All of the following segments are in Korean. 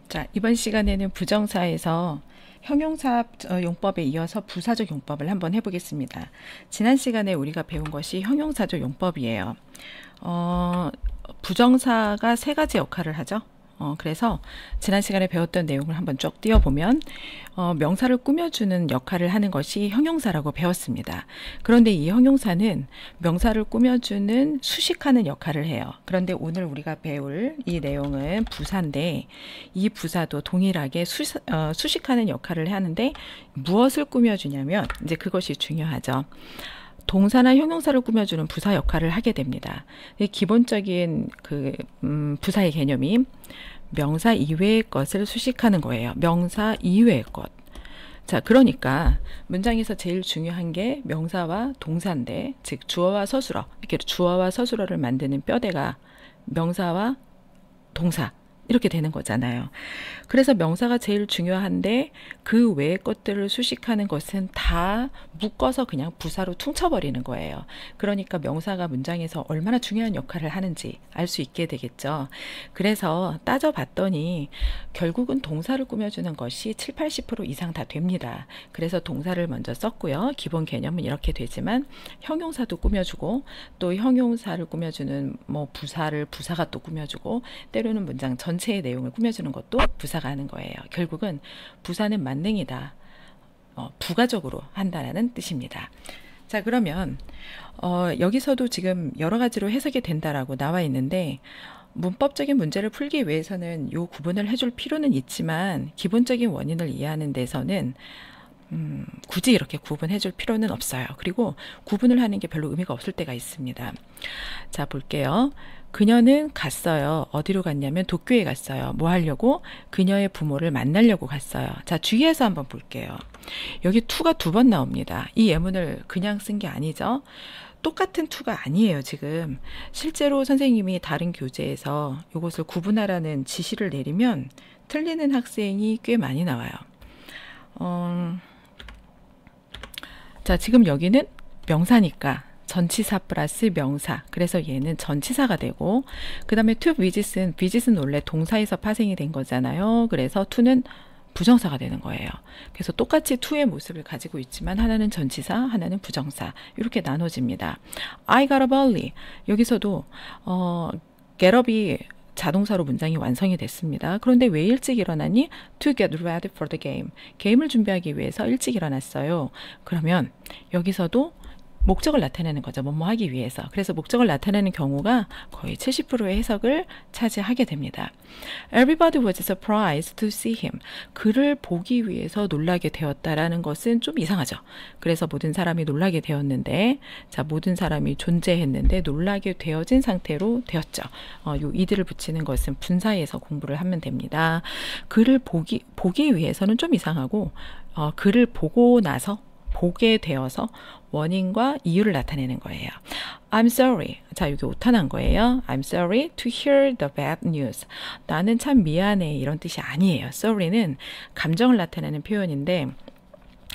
자, 이번 시간에는 부정사에서 형용사 용법에 이어서 부사적 용법을 한번 해보겠습니다. 지난 시간에 우리가 배운 것이 형용사적 용법이에요. 부정사가 세 가지 역할을 하죠. 그래서 지난 시간에 배웠던 내용을 한번 쭉 띄워보면 명사를 꾸며주는 역할을 하는 것이 형용사라고 배웠습니다. 그런데 이 형용사는 명사를 꾸며주는 수식하는 역할을 해요. 그런데 오늘 우리가 배울 이 내용은 부사인데 이 부사도 동일하게 수식하는 역할을 하는데 무엇을 꾸며주냐면 이제 그것이 중요하죠. 동사나 형용사를 꾸며주는 부사 역할을 하게 됩니다. 기본적인 부사의 개념이 명사 이외의 것을 수식하는 거예요. 명사 이외의 것. 자, 그러니까 문장에서 제일 중요한 게 명사와 동사인데, 즉 주어와 서술어, 이렇게 주어와 서술어를 만드는 뼈대가 명사와 동사 이렇게 되는 거잖아요. 그래서 명사가 제일 중요한데 그 외의 것들을 수식하는 것은 다 묶어서 그냥 부사로 퉁쳐버리는 거예요. 그러니까 명사가 문장에서 얼마나 중요한 역할을 하는지 알 수 있게 되겠죠. 그래서 따져봤더니 결국은 동사를 꾸며주는 것이 70~80% 이상 다 됩니다. 그래서 동사를 먼저 썼고요. 기본 개념은 이렇게 되지만 형용사도 꾸며주고 또 형용사를 꾸며주는 부사가 또 꾸며주고 때로는 문장 전체의 내용을 꾸며주는 것도 부사가 하는 거예요. 결국은 부사는 만능이다. 부가적으로 한다라는 뜻입니다. 자, 그러면 여기서도 지금 여러 가지로 해석이 된다라고 나와 있는데 문법적인 문제를 풀기 위해서는 이 구분을 해줄 필요는 있지만 기본적인 원인을 이해하는 데서는 굳이 이렇게 구분해 줄 필요는 없어요. 그리고 구분을 하는 게 별로 의미가 없을 때가 있습니다. 자, 볼게요. 그녀는 갔어요. 어디로 갔냐면 도쿄에 갔어요. 뭐 하려고? 그녀의 부모를 만나려고 갔어요. 자, 주의해서 한번 볼게요. 여기 to가 두 번 나옵니다. 이 예문을 그냥 쓴 게 아니죠. 똑같은 to가 아니에요. 지금 실제로 선생님이 다른 교재에서 이것을 구분하라는 지시를 내리면 틀리는 학생이 꽤 많이 나와요. 자, 지금 여기는 명사니까 전치사 플러스 명사, 그래서 얘는 전치사가 되고, 그 다음에 to visit은 원래 동사에서 파생이 된 거잖아요. 그래서 to는 부정사가 되는 거예요. 그래서 똑같이 to의 모습을 가지고 있지만 하나는 전치사, 하나는 부정사, 이렇게 나눠집니다. I got up early. 여기서도 get up이 자동사로 문장이 완성이 됐습니다. 그런데 왜 일찍 일어나니? To get ready for the game. 게임을 준비하기 위해서 일찍 일어났어요. 그러면 여기서도 목적을 나타내는 거죠. 뭐뭐 하기 위해서. 그래서 목적을 나타내는 경우가 거의 70%의 해석을 차지하게 됩니다. Everybody was surprised to see him. 그를 보기 위해서 놀라게 되었다라는 것은 좀 이상하죠. 그래서 모든 사람이 놀라게 되었는데, 자, 모든 사람이 존재했는데 놀라게 되어진 상태로 되었죠. 요 이들을 붙이는 것은 분사에서 공부를 하면 됩니다. 그를 보기 위해서는 좀 이상하고, 그를 보고 나서 보게 되어서 원인과 이유를 나타내는 거예요. I'm sorry. 자, 여기 오타난 거예요. I'm sorry to hear the bad news. 나는 참 미안해. 이런 뜻이 아니에요. sorry는 감정을 나타내는 표현인데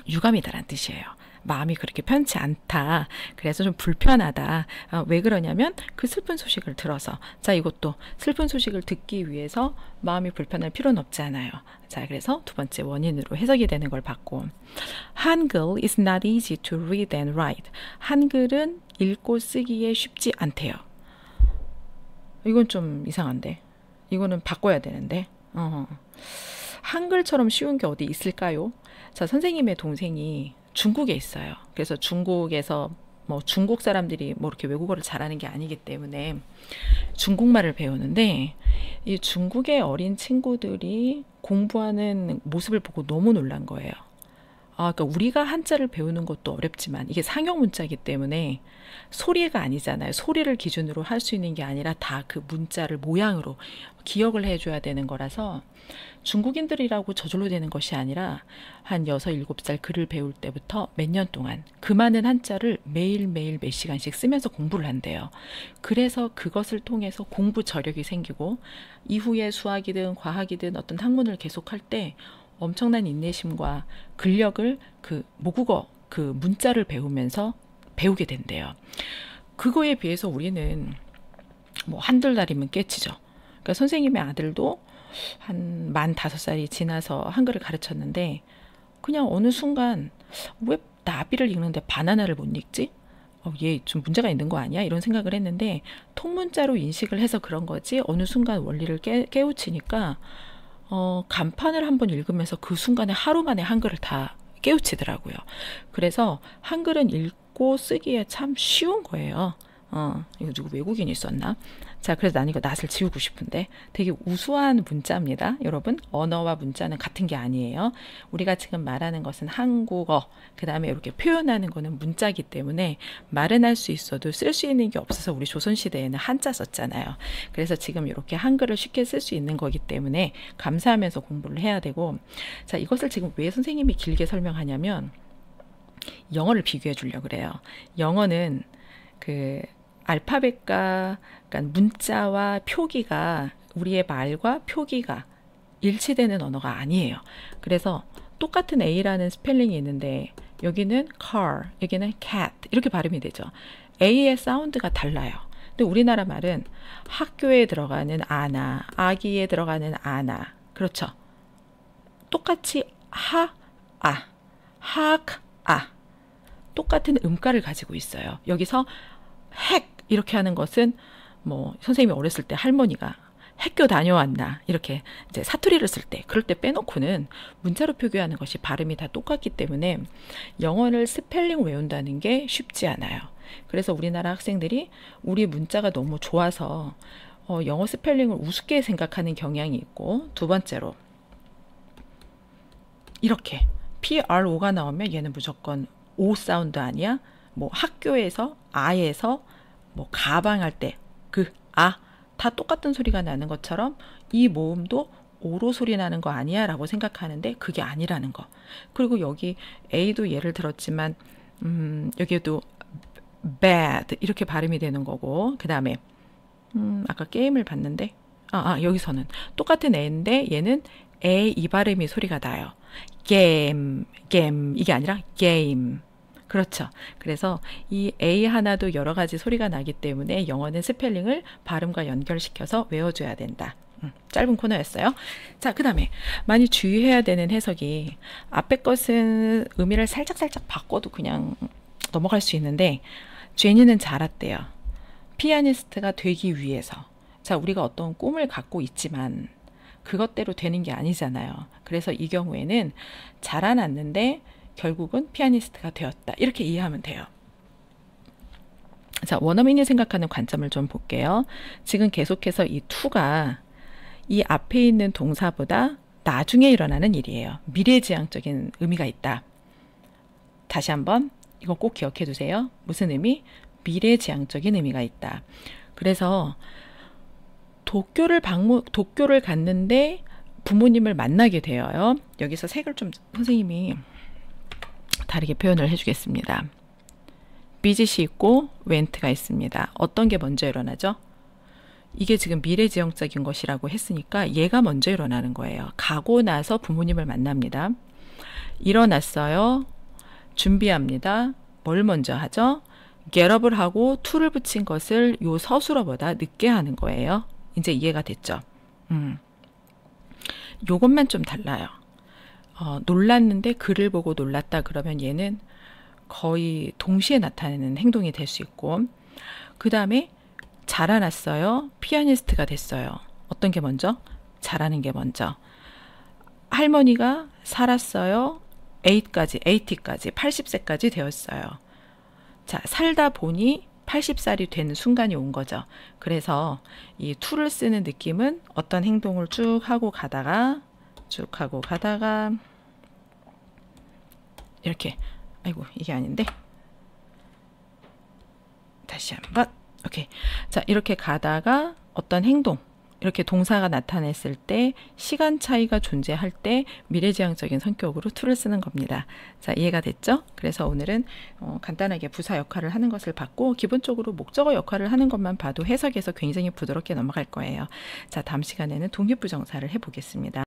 유감이다라는 뜻이에요. 마음이 그렇게 편치 않다. 그래서 좀 불편하다. 왜 그러냐면 그 슬픈 소식을 들어서. 자, 이것도 슬픈 소식을 듣기 위해서 마음이 불편할 필요는 없잖아요. 자, 그래서 두 번째 원인으로 해석이 되는 걸 봤고, 한글 is not easy to read and write. 한글은 읽고 쓰기에 쉽지 않대요. 이건 좀 이상한데. 이거는 바꿔야 되는데. 한글처럼 쉬운 게 어디 있을까요? 자, 선생님의 동생이 중국에 있어요. 그래서 중국에서 중국 사람들이 이렇게 외국어를 잘하는 게 아니기 때문에 중국말을 배우는데 이 중국의 어린 친구들이 공부하는 모습을 보고 너무 놀란 거예요. 그러니까 우리가 한자를 배우는 것도 어렵지만 이게 상용 문자이기 때문에 소리가 아니잖아요. 소리를 기준으로 할 수 있는 게 아니라 다 그 문자를 모양으로 기억을 해줘야 되는 거라서 중국인들이라고 저절로 되는 것이 아니라 한 6, 7살 글을 배울 때부터 몇 년 동안 그 많은 한자를 매일매일 몇 시간씩 쓰면서 공부를 한대요. 그래서 그것을 통해서 공부 저력이 생기고 이후에 수학이든 과학이든 어떤 학문을 계속할 때 엄청난 인내심과 근력을 그 모국어 그 문자를 배우면서 배우게 된대요. 그거에 비해서 우리는 한들 날이면 깨치죠. 그러니까 선생님의 아들도 한 만 5살이 지나서 한글을 가르쳤는데 그냥 어느 순간 왜 나비를 읽는데 바나나를 못 읽지? 얘 좀 문제가 있는 거 아니야? 이런 생각을 했는데 통문자로 인식을 해서 그런 거지 어느 순간 원리를 깨우치니까 간판을 한번 읽으면서 그 순간에 하루 만에 한글을 다 깨우치더라고요. 그래서 한글은 읽고 쓰기에 참 쉬운 거예요. 이거 누구 외국인이 썼나? 자, 그래서 난 이거 낯을 지우고 싶은데 되게 우수한 문자입니다. 여러분, 언어와 문자는 같은 게 아니에요. 우리가 지금 말하는 것은 한국어, 그 다음에 이렇게 표현하는 거는 문자이기 때문에 말은 할 수 있어도 쓸 수 있는 게 없어서 우리 조선시대에는 한자 썼잖아요. 그래서 지금 이렇게 한글을 쉽게 쓸 수 있는 거기 때문에 감사하면서 공부를 해야 되고, 자, 이것을 지금 왜 선생님이 길게 설명하냐면 영어를 비교해 주려고 그래요. 영어는 그 알파벳과 그러니까 문자와 표기가 우리의 말과 표기가 일치되는 언어가 아니에요. 그래서 똑같은 A라는 스펠링이 있는데 여기는 car, 여기는 cat 이렇게 발음이 되죠. A의 사운드가 달라요. 근데 우리나라 말은 학교에 들어가는 아나, 아기에 들어가는 아나, 그렇죠. 똑같이 하, 아, 학, 아 똑같은 음가를 가지고 있어요. 여기서 핵 이렇게 하는 것은 뭐 선생님이 어렸을 때 할머니가 학교 다녀왔나 이렇게 이제 사투리를 쓸 때 그럴 때 빼놓고는 문자로 표기하는 것이 발음이 다 똑같기 때문에 영어를 스펠링 외운다는 게 쉽지 않아요. 그래서 우리나라 학생들이 우리 문자가 너무 좋아서 영어 스펠링을 우습게 생각하는 경향이 있고, 두 번째로 이렇게 PRO가 나오면 얘는 무조건 O 사운드 아니야? 뭐 학교에서 아에서 뭐 가방할 때 그 아 다 똑같은 소리가 나는 것처럼 이 모음도 오로 소리 나는 거 아니야? 라고 생각하는데 그게 아니라는 거. 그리고 여기 A도 예를 들었지만 여기에도 bad 이렇게 발음이 되는 거고, 그 다음에 아까 게임을 봤는데 여기서는 똑같은 A인데 얘는 A 이 발음이 소리가 나요. game 이게 아니라 game. 그렇죠. 그래서 이 A 하나도 여러 가지 소리가 나기 때문에 영어는 스펠링을 발음과 연결시켜서 외워줘야 된다. 짧은 코너였어요. 자, 그 다음에 많이 주의해야 되는 해석이 앞에 것은 의미를 살짝 바꿔도 그냥 넘어갈 수 있는데 제니는 자랐대요. 피아니스트가 되기 위해서. 자, 우리가 어떤 꿈을 갖고 있지만 그것대로 되는 게 아니잖아요. 그래서 이 경우에는 자라났는데 결국은 피아니스트가 되었다. 이렇게 이해하면 돼요. 자, 원어민이 생각하는 관점을 좀 볼게요. 지금 계속해서 이 to가 이 앞에 있는 동사보다 나중에 일어나는 일이에요. 미래지향적인 의미가 있다. 다시 한번 이거 꼭 기억해 두세요. 무슨 의미? 미래지향적인 의미가 있다. 그래서 도쿄를 갔는데 부모님을 만나게 되어요. 여기서 색을 좀 선생님이 다르게 표현을 해주겠습니다. 비짓이 있고 went가 있습니다. 어떤 게 먼저 일어나죠? 이게 지금 미래지향적인 것이라고 했으니까 얘가 먼저 일어나는 거예요. 가고 나서 부모님을 만납니다. 일어났어요. 준비합니다. 뭘 먼저 하죠? get up을 하고 to를 붙인 것을 요 서술어보다 늦게 하는 거예요. 이제 이해가 됐죠? 요것만 좀 달라요. 놀랐는데 글을 보고 놀랐다 그러면 얘는 거의 동시에 나타내는 행동이 될 수 있고, 그 다음에 자라났어요. 피아니스트가 됐어요. 어떤 게 먼저? 자라는 게 먼저. 할머니가 살았어요. 80까지 80세까지 되었어요. 자, 살다 보니 80살이 되는 순간이 온 거죠. 그래서 이 to를 쓰는 느낌은 어떤 행동을 쭉 하고 가다가 이렇게, 아이고 이게 아닌데 다시 한번. 오케이. 자, 이렇게 가다가 어떤 행동, 이렇게 동사가 나타냈을 때 시간 차이가 존재할 때 미래지향적인 성격으로 to를 쓰는 겁니다. 자, 이해가 됐죠? 그래서 오늘은 간단하게 부사 역할을 하는 것을 봤고, 기본적으로 목적어 역할을 하는 것만 봐도 해석에서 굉장히 부드럽게 넘어갈 거예요. 자, 다음 시간에는 독립부정사를 해보겠습니다.